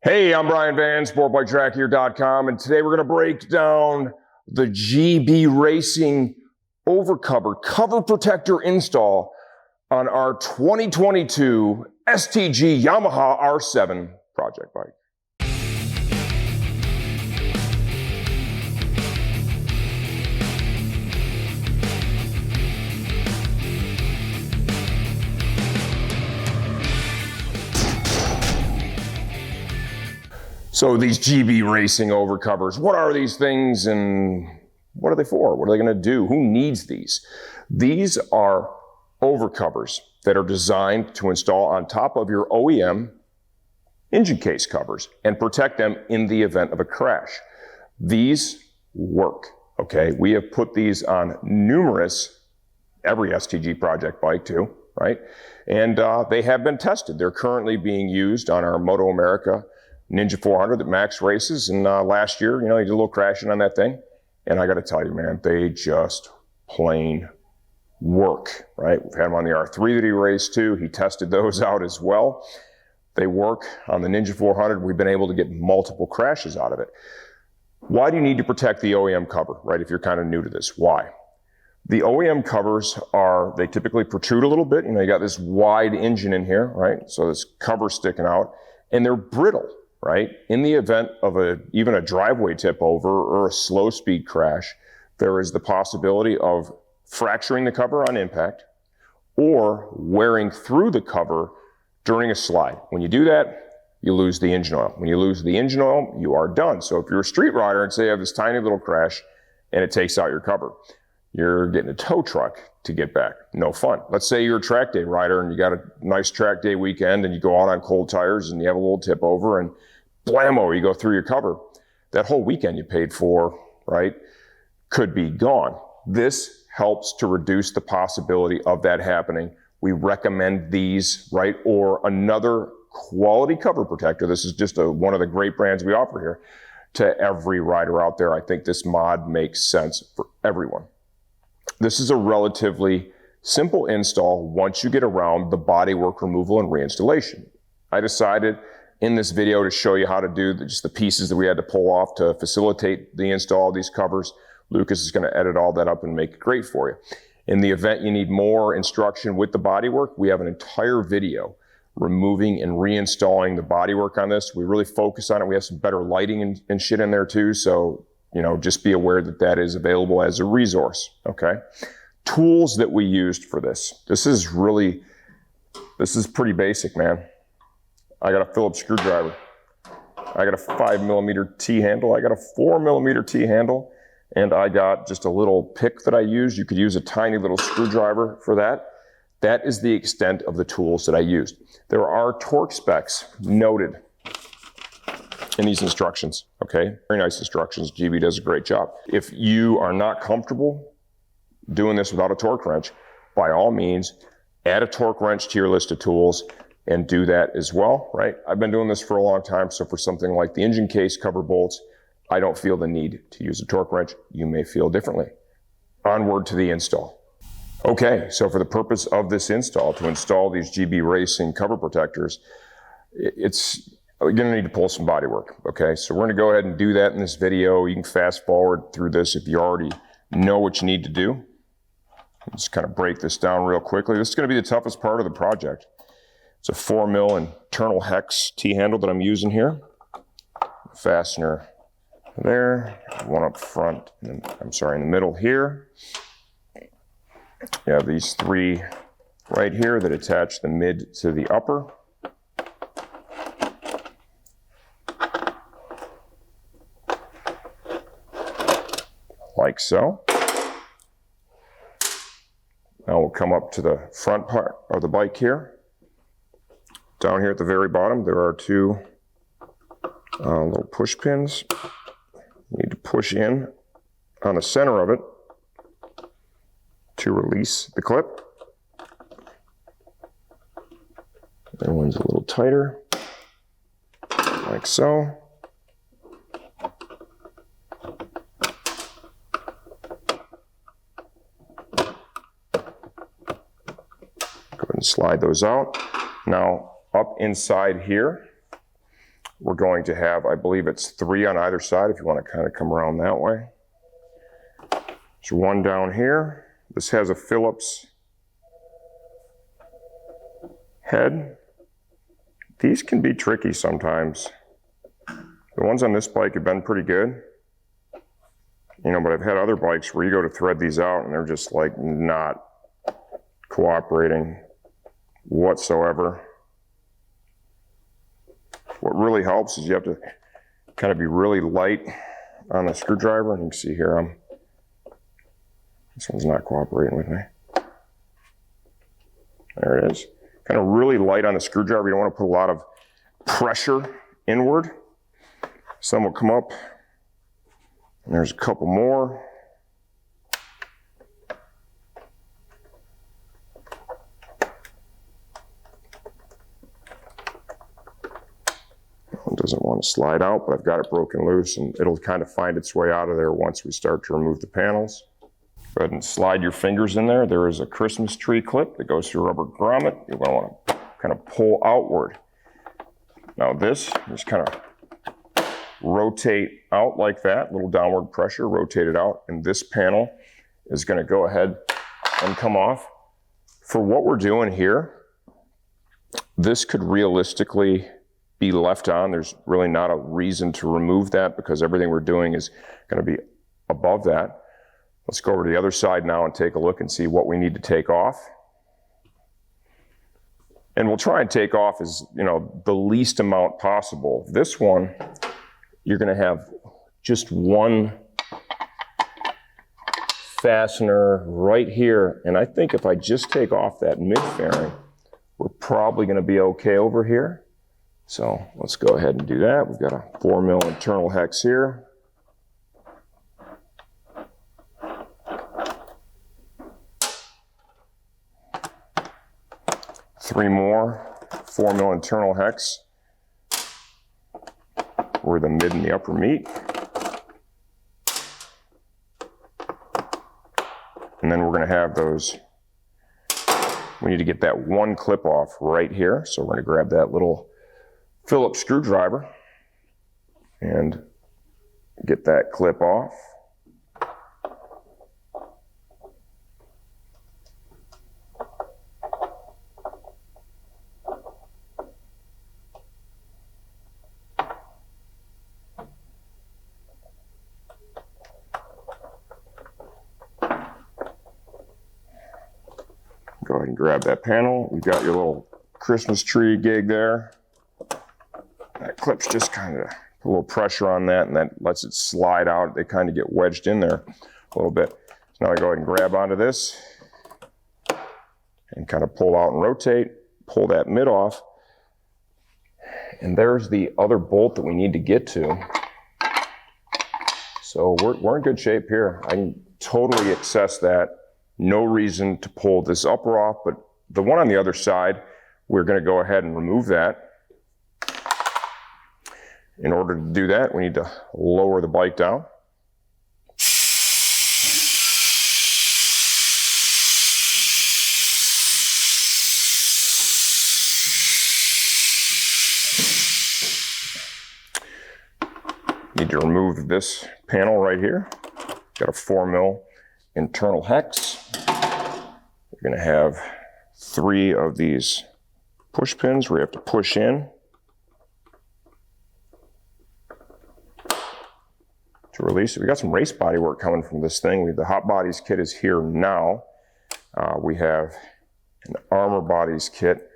Hey, I'm Brian Van, SportbikeTrackHere.com, and today we're going to break down the GB Racing overcover cover protector install on our 2022 STG Yamaha R7 project bike. So these GB Racing overcovers, what are these things and what are they for? What are they going to do? Who needs these? These are overcovers that are designed to install on top of your OEM engine case covers and protect them in the event of a crash. These work, okay? We have put these on every STG project bike too, right? And they have been tested. They're currently being used on our Moto America Ninja 400 that Max races, and last year, he did a little crashing on that thing, and I got to tell you, man, they just plain work, right? We've had them on the R3 that he raced too. He tested those out as well. They work on the Ninja 400. We've been able to get multiple crashes out of it. Why do you need to protect the OEM cover, right? If you're kind of new to this, why? The OEM covers they typically protrude a little bit. You got this wide engine in here, right? So this cover sticking out, and they're brittle. Right? In the event of even a driveway tip over or a slow speed crash, there is the possibility of fracturing the cover on impact or wearing through the cover during a slide. When you do that, you lose the engine oil. When you lose the engine oil, you are done. So if you're a street rider and say you have this tiny little crash and it takes out your cover, you're getting a tow truck to get back. No fun. Let's say you're a track day rider and you got a nice track day weekend and you go out on cold tires and you have a little tip over and blammo, you go through your cover. That whole weekend you paid for, right, could be gone. This helps to reduce the possibility of that happening. We recommend these, right, or another quality cover protector. This is just one of the great brands we offer here to every rider out there. I think this mod makes sense for everyone. This is a relatively simple install once you get around the bodywork removal and reinstallation. I decided in this video to show you how to do just the pieces that we had to pull off to facilitate the install of these covers. Lucas is going to edit all that up and make it great for you. In the event you need more instruction with the bodywork, we have an entire video removing and reinstalling the bodywork on this. We really focus on it. We have some better lighting and shit in there too. So, just be aware that that is available as a resource, okay? Tools that we used for this. This is pretty basic, man. I got a Phillips screwdriver. I got a 5mm T-handle. I got a 4mm T-handle. And I got just a little pick that I used. You could use a tiny little screwdriver for that. That is the extent of the tools that I used. There are torque specs noted in these instructions, okay? Very nice instructions. GB does a great job. If you are not comfortable doing this without a torque wrench, by all means, add a torque wrench to your list of tools and do that as well, right? I've been doing this for a long time, so for something like the engine case cover bolts, I don't feel the need to use a torque wrench. You may feel differently. Onward to the install. Okay, so for the purpose of this install, to install these GB Racing cover protectors, you're gonna need to pull some bodywork, okay? So we're gonna go ahead and do that in this video. You can fast forward through this if you already know what you need to do. Just kind of break this down real quickly. This is gonna be the toughest part of the project. It's a 4mm internal hex T-handle that I'm using here. Fastener there, one up front, and in the middle here. You have these three right here that attach the mid to the upper. Like so. Now we'll come up to the front part of the bike here. Down here at the very bottom, there are two little push pins. You need to push in on the center of it to release the clip. That one's a little tighter, like so. Go ahead and slide those out. Now, up inside here, we're going to have, I believe it's 3 on either side if you want to kind of come around that way. There's one down here. This has a Phillips head. These can be tricky sometimes. The ones on this bike have been pretty good. You know, but I've had other bikes where you go to thread these out and they're just like not cooperating whatsoever. What really helps is you have to kind of be really light on the screwdriver, and you can see here this one's not cooperating with me. There it is. Kind of really light on the screwdriver. You don't want to put a lot of pressure inward. Some will come up. And there's a couple more. It doesn't want to slide out, but I've got it broken loose, and it'll kind of find its way out of there once we start to remove the panels. Go ahead and slide your fingers in there. There is a Christmas tree clip that goes through a rubber grommet. You're going to want to kind of pull outward. Now this, just kind of rotate out like that, little downward pressure, rotate it out, and this panel is going to go ahead and come off. For what we're doing here, this could realistically be left on. There's really not a reason to remove that because everything we're doing is going to be above that. Let's go over to the other side now and take a look and see what we need to take off. And we'll try and take off as, you know, the least amount possible. This one, you're going to have just one fastener right here. And I think if I just take off that mid fairing, we're probably going to be okay over here. So let's go ahead and do that. We've got a 4mm internal hex here. Three more 4mm internal hex where the mid and the upper meet. And then we're going to have those, we need to get that one clip off right here. So we're going to grab that little Phillips screwdriver and get that clip off. Go ahead and grab that panel. You've got your little Christmas tree gig there. That clip's just kind of put a little pressure on that, and that lets it slide out. They kind of get wedged in there a little bit. So now I go ahead and grab onto this and kind of pull out and rotate, pull that mid off. And there's the other bolt that we need to get to. So we're in good shape here. I can totally access that. No reason to pull this upper off, but the one on the other side, we're going to go ahead and remove that. In order to do that, we need to lower the bike down. Need to remove this panel right here. Got a 4mm internal hex. You're going to have 3 of these push pins where you have to push in to release it. We got some race body work coming from this thing. The Hot Bodies kit is here now. We have an Armor Bodies kit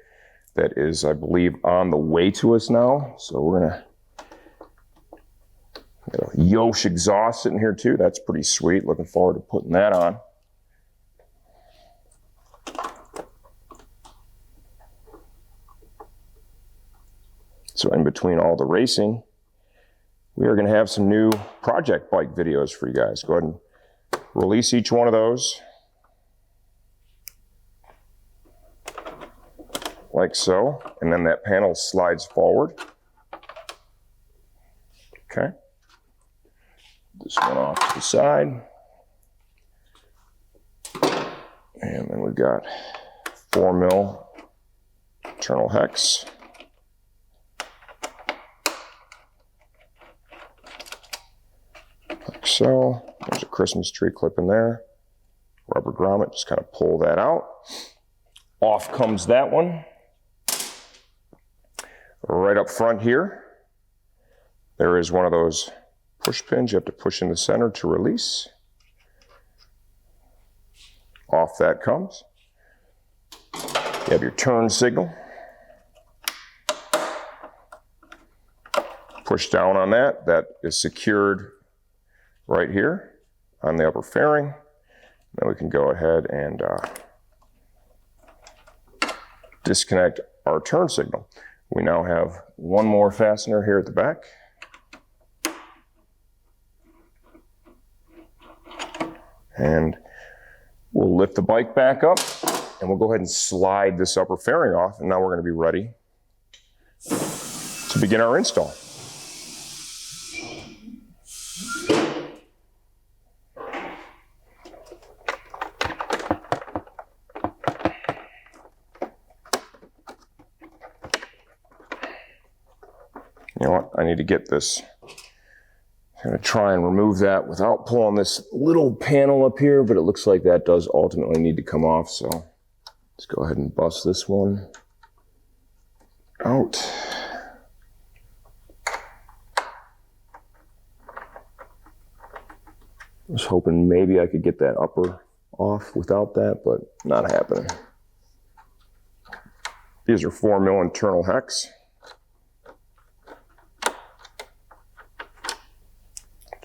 that is, I believe, on the way to us now. So we're going to get a Yosh exhaust sitting here too. That's pretty sweet. Looking forward to putting that on. So in between all the racing, we are going to have some new project bike videos for you guys. Go ahead and release each one of those. Like so. And then that panel slides forward. Okay. This one off to the side. And then we've got 4mm internal hex. like so. There's a Christmas tree clip in there. Rubber grommet, just kind of pull that out. Off comes that one. Right up front here, there is one of those push pins. You have to push in the center to release. Off that comes. You have your turn signal. Push down on that. That is secured right here on the upper fairing. Then we can go ahead and disconnect our turn signal. We now have one more fastener here at the back. And we'll lift the bike back up and we'll go ahead and slide this upper fairing off, and now we're going to be ready to begin our install. You know what, I need to get this. I'm going to try and remove that without pulling this little panel up here, but it looks like that does ultimately need to come off, so let's go ahead and bust this one out. I was hoping maybe I could get that upper off without that, but not happening. These are 4mm internal hex.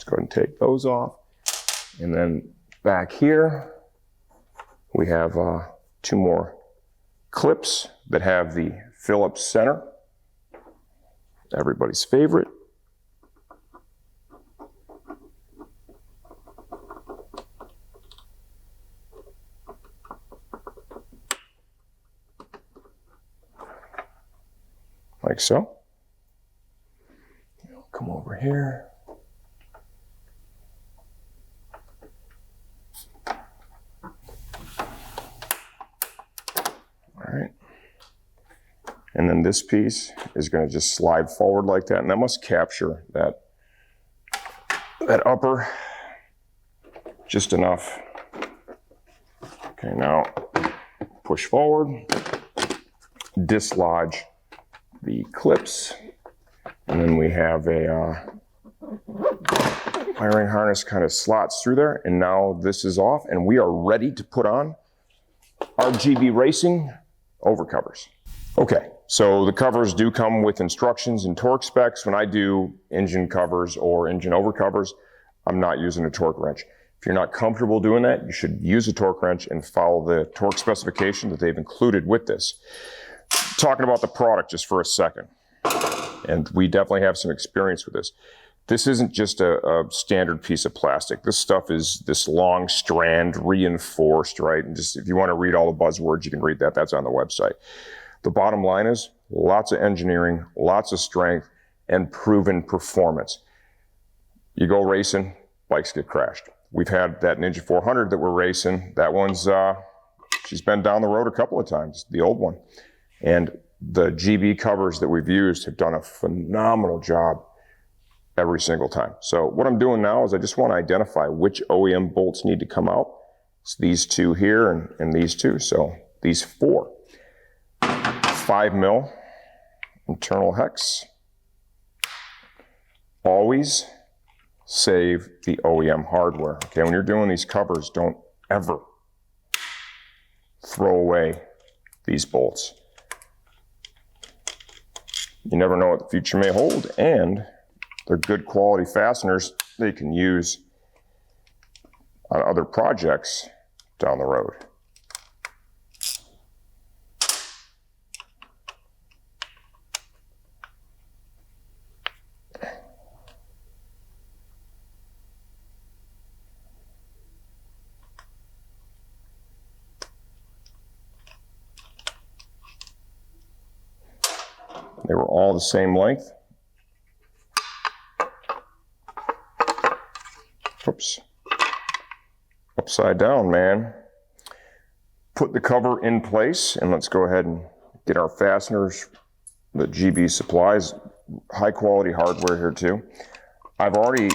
Go ahead and take those off. And then back here, we have 2 more clips that have the Phillips center, everybody's favorite. Like so. Come over here. And then this piece is going to just slide forward like that, and that must capture that upper just enough. Okay, now push forward, dislodge the clips, and then we have a wiring harness kind of slots through there, and now this is off, and we are ready to put on our GB Racing overcovers. Okay, so the covers do come with instructions and torque specs. When I do engine covers or engine overcovers, I'm not using a torque wrench. If you're not comfortable doing that, you should use a torque wrench and follow the torque specification that they've included with this. Talking about the product just for a second, and we definitely have some experience with this. This isn't just a standard piece of plastic. This stuff is this long strand reinforced, right? And just if you want to read all the buzzwords, you can read that. That's on the website. The bottom line is lots of engineering, lots of strength, and proven performance. You go racing, bikes get crashed. We've had that Ninja 400 that we're racing. That one's, she's been down the road a couple of times, the old one. And the GB covers that we've used have done a phenomenal job every single time. So what I'm doing now is I just want to identify which OEM bolts need to come out. It's these 2 here and these 2. So these 4. 5mm internal hex. Always save the OEM hardware. Okay, when you're doing these covers, don't ever throw away these bolts. You never know what the future may hold, and they're good quality fasteners they can use on other projects down the road. They were all the same length. Oops. Upside down, man. Put the cover in place, and let's go ahead and get our fasteners. The GB supplies high quality hardware here too. I've already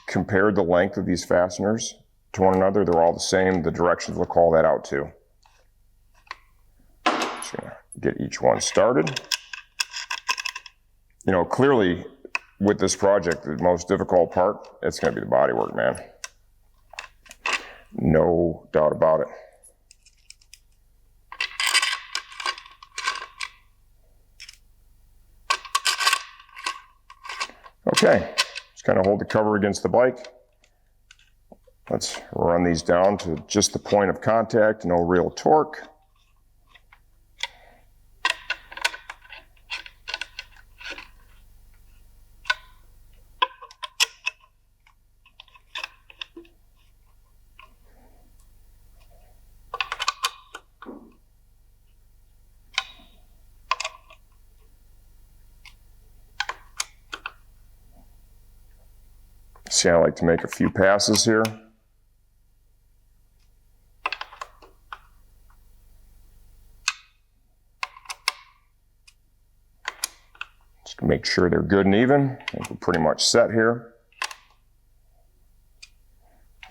compared the length of these fasteners to one another. They're all the same. The directions will call that out too. Just gonna get each one started. You know, clearly with this project, the most difficult part, it's gonna be the bodywork, man. No doubt about it. Okay, just kind of hold the cover against the bike. Let's run these down to just the point of contact, no real torque. See, I like to make a few passes here. Just make sure they're good and even. I think we're pretty much set here.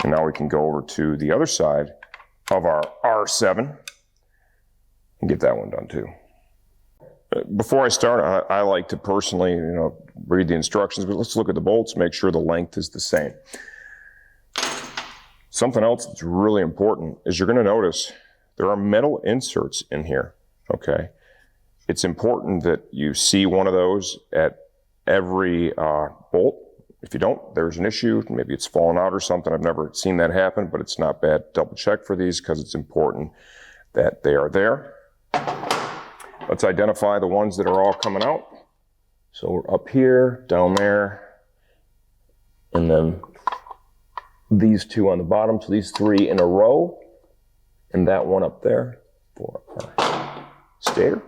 And now we can go over to the other side of our R7 and get that one done too. Before I start, I like to personally, read the instructions, but let's look at the bolts, make sure the length is the same. Something else that's really important is you're going to notice there are metal inserts in here, okay? It's important that you see one of those at every bolt. If you don't, there's an issue. Maybe it's fallen out or something. I've never seen that happen, but it's not bad. Double check for these because it's important that they are there. Let's identify the ones that are all coming out. So we're up here, down there, and then these two on the bottom. So these three in a row, and that one up there for our stator.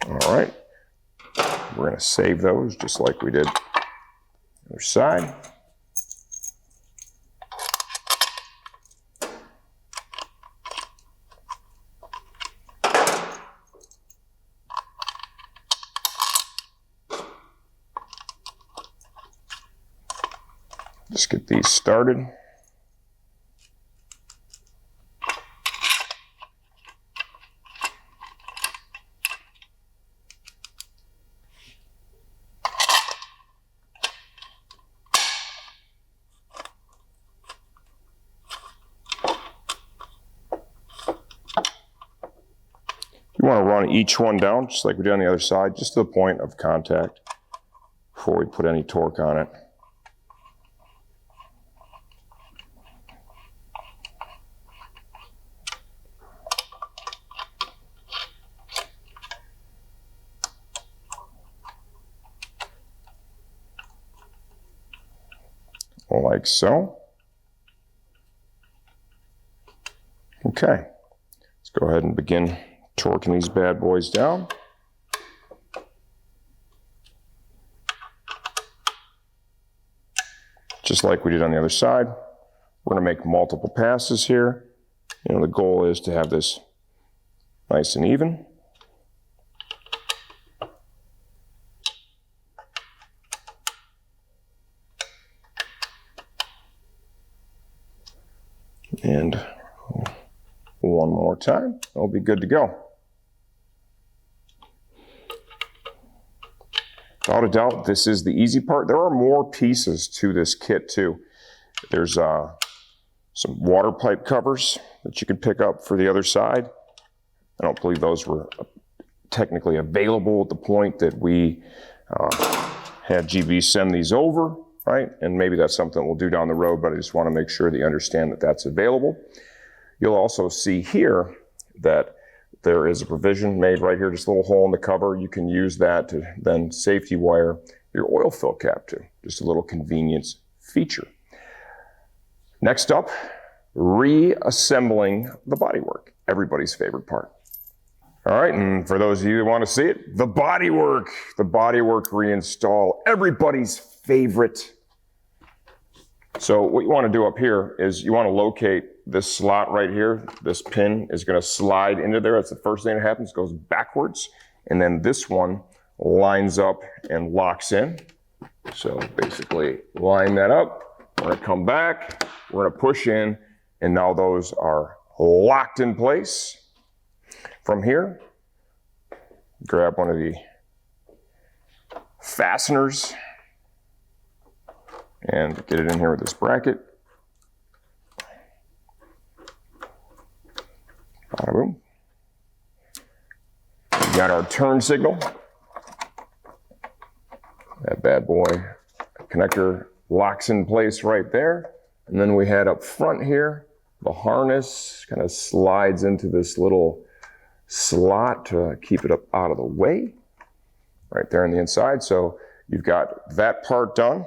All right, we're going to save those just like we did the other side. Just get these started. You want to run each one down, just like we did on the other side, just to the point of contact before we put any torque on it. Like so. Okay, let's go ahead and begin torquing these bad boys down. Just like we did on the other side, we're going to make multiple passes here. The goal is to have this nice and even. And one more time, it'll be good to go. Without a doubt, this is the easy part. There are more pieces to this kit too. There's some water pipe covers that you can pick up for the other side. I don't believe those were technically available at the point that we had GB send these over. Right? And maybe that's something we'll do down the road, but I just want to make sure that you understand that that's available. You'll also see here that there is a provision made right here, just a little hole in the cover. You can use that to then safety wire your oil fill cap to. Just a little convenience feature. Next up, reassembling the bodywork, everybody's favorite part. All right, and for those of you that want to see it, the bodywork reinstall, everybody's favorite. So what you want to do up here is you want to locate this slot right here. This pin is going to slide into there. That's the first thing that happens. It goes backwards, and then this one lines up and locks in. So basically line that up. We're going to come back. We're going to push in, and now those are locked in place. From here, grab one of the fasteners and get it in here with this bracket. Bada boom. We got our turn signal. That bad boy connector locks in place right there. And then we had up front here, the harness kind of slides into this little slot to keep it up out of the way, right there on the inside. So you've got that part done.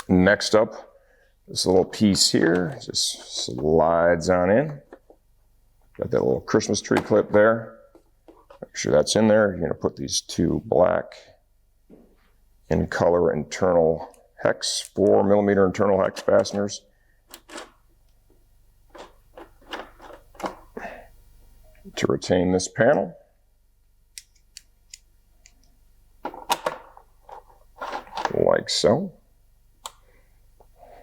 Next up, this little piece here just slides on in. Got that little Christmas tree clip there. Make sure that's in there. You're going to put these two black in color internal hex, 4mm internal hex fasteners. To retain this panel. Like so.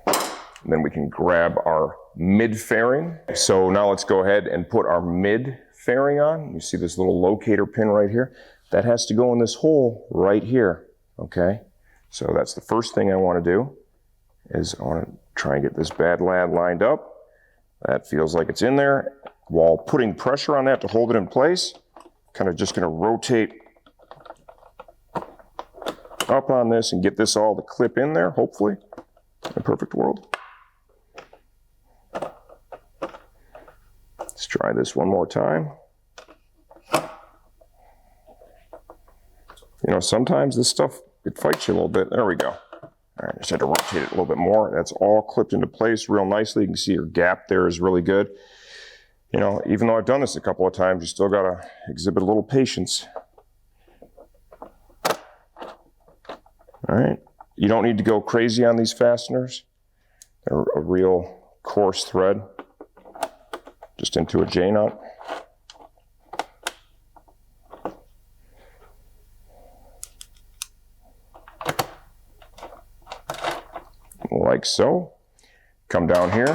And then we can grab our mid fairing. So now let's go ahead and put our mid fairing on. You see this little locator pin right here? That has to go in this hole right here, okay? So that's the first thing I want to do, is I want to try and get this bad lad lined up. That feels like it's in there. While putting pressure on that to hold it in place, kind of just going to rotate up on this and get this all to clip in there, hopefully, in a perfect world. Let's try this one more time. You know, sometimes this stuff, it fights you a little bit. There we go. All right, just had to rotate it a little bit more. That's all clipped into place real nicely. You can see your gap there is really good. You know, even though I've done this a couple of times, you still got to exhibit a little patience. All right. You don't need to go crazy on these fasteners. They're a real coarse thread, just into a J-nut. Like so. Come down here.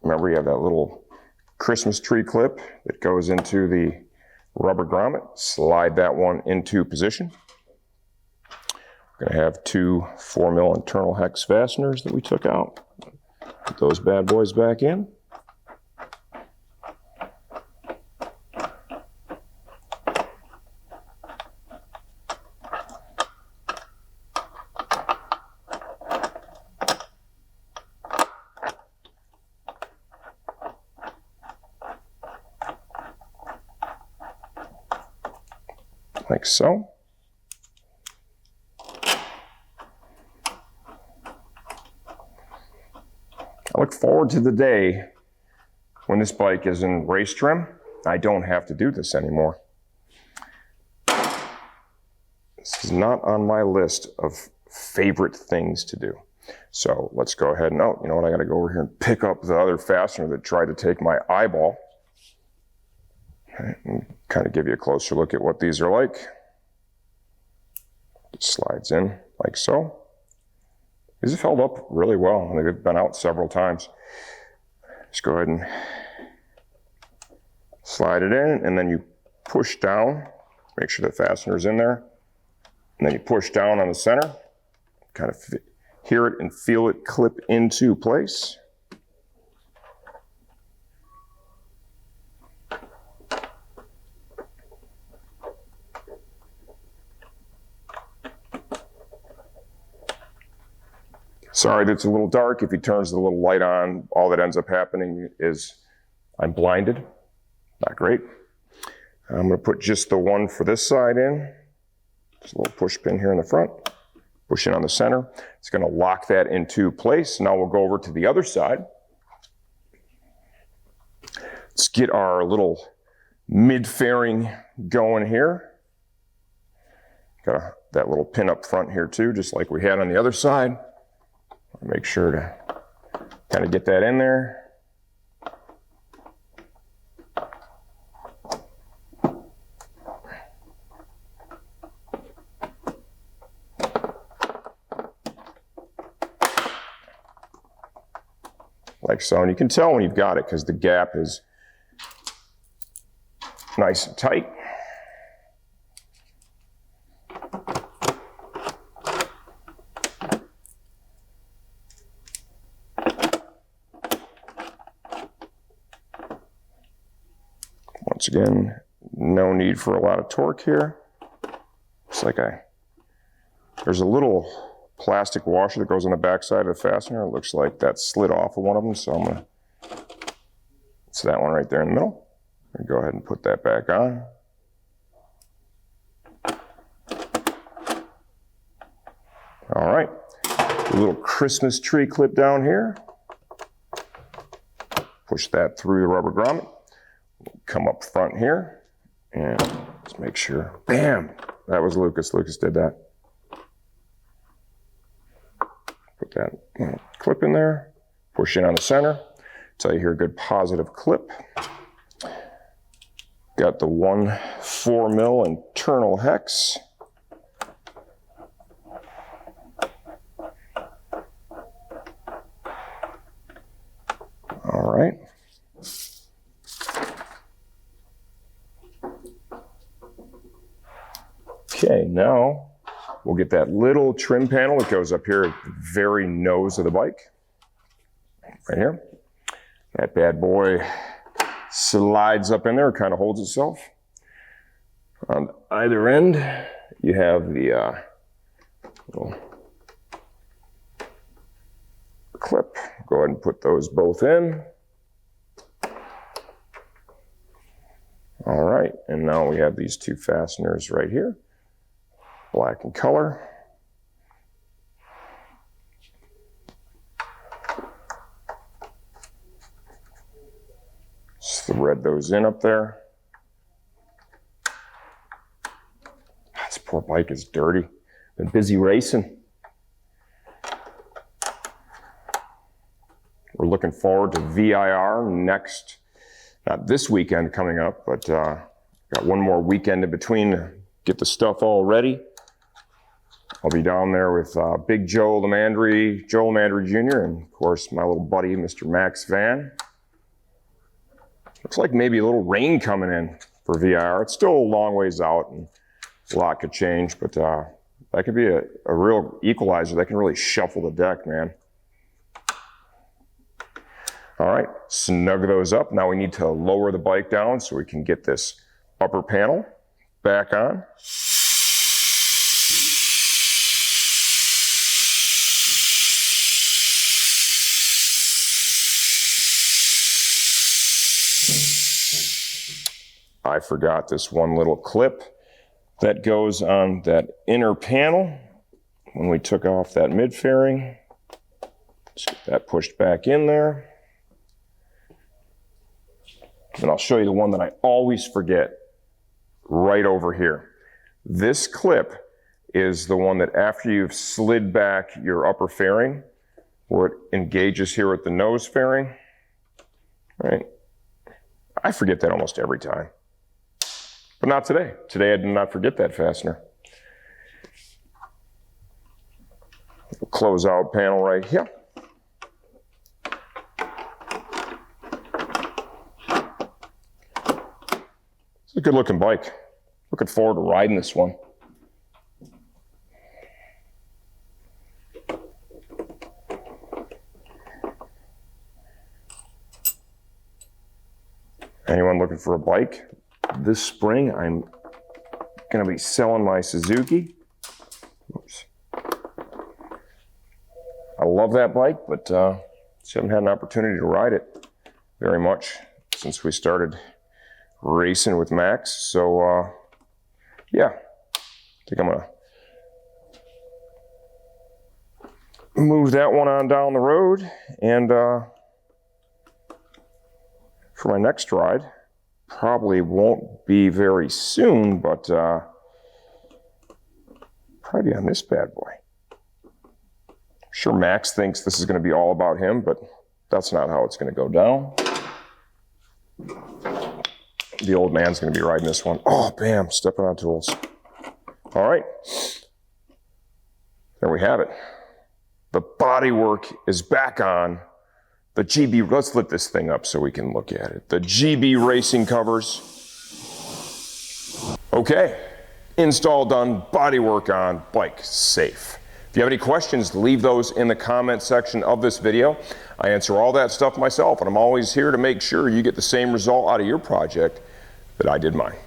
Remember, you have that little Christmas tree clip that goes into the rubber grommet. Slide that one into position. We're going to have two 4mm internal hex fasteners that we took out. Put those bad boys back in. Like so. I look forward to the day when this bike is in race trim. I don't have to do this anymore. This is not on my list of favorite things to do. So let's go ahead and, oh, you know what, I gotta go over here and pick up the other fastener that tried to take my eyeball. And kind of give you a closer look at what these are like. Just slides in like so. These have held up really well. They've been out several times. Just go ahead and slide it in, and then you push down. Make sure the fastener's in there. And then you push down on the center. Kind of hear it and feel it clip into place. Sorry that it's a little dark. If he turns the little light on, all that ends up happening is I'm blinded. Not great. I'm going to put just the one for this side in. Just a little push pin here in the front. Push in on the center. It's going to lock that into place. Now we'll go over to the other side. Let's get our little mid-fairing going here. Got that little pin up front here too, just like we had on the other side. Make sure to kind of get that in there. Like so, and you can tell when you've got it because the gap is nice and tight. Once again, no need for a lot of torque here. It's like there's a little plastic washer that goes on the back side of the fastener. It looks like that slid off of one of them, so I'm gonna, it's that one right there in the middle. I'm gonna go ahead and put that back on. All right, a little Christmas tree clip down here. Push that through the rubber grommet. Come up front here, and let's make sure, bam, that was Lucas. Lucas did that. Put that clip in there, push in on the center. So you hear a good positive clip. Got the 1/4 mil internal hex. All right. Okay, now we'll get that little trim panel that goes up here at the very nose of the bike. Right here. That bad boy slides up in there, kind of holds itself. On either end, you have the little clip. Go ahead and put those both in. All right, and now we have these two fasteners right here. Black in color. Just thread those in up there. This poor bike is dirty. Been busy racing. We're looking forward to VIR next, not this weekend coming up, but got one more weekend in between to get the stuff all ready. I'll be down there with Big Joe Lamandry Jr., and of course my little buddy, Mr. Max Van. Looks like maybe a little rain coming in for VIR. It's still a long ways out and a lot could change, but that could be a real equalizer. That can really shuffle the deck, man. All right, snug those up. Now we need to lower the bike down so we can get this upper panel back on. I forgot this one little clip that goes on that inner panel when we took off that mid-fairing. Let's get that pushed back in there. And I'll show you the one that I always forget right over here. This clip is the one that after you've slid back your upper fairing, where it engages here at the nose fairing, right? I forget that almost every time. But not today. Today I did not forget that fastener. Close out panel right here. It's a good looking bike. Looking forward to riding this one. Anyone looking for a bike? This spring, I'm going to be selling my Suzuki. Oops. I love that bike, but just haven't had an opportunity to ride it very much since we started racing with Max. So yeah, I think I'm gonna move that one on down the road, and for my next ride, probably won't be very soon, but probably on this bad boy. I'm sure Max thinks this is going to be all about him, but that's not how it's going to go down. The old man's going to be riding this one. Oh, bam, stepping on tools. All right, there we have it. The bodywork is back on. The GB, let's lift this thing up so we can look at it. The GB racing covers. Okay, install done, bodywork on, bike safe. If you have any questions, leave those in the comment section of this video. I answer all that stuff myself, and I'm always here to make sure you get the same result out of your project that I did mine.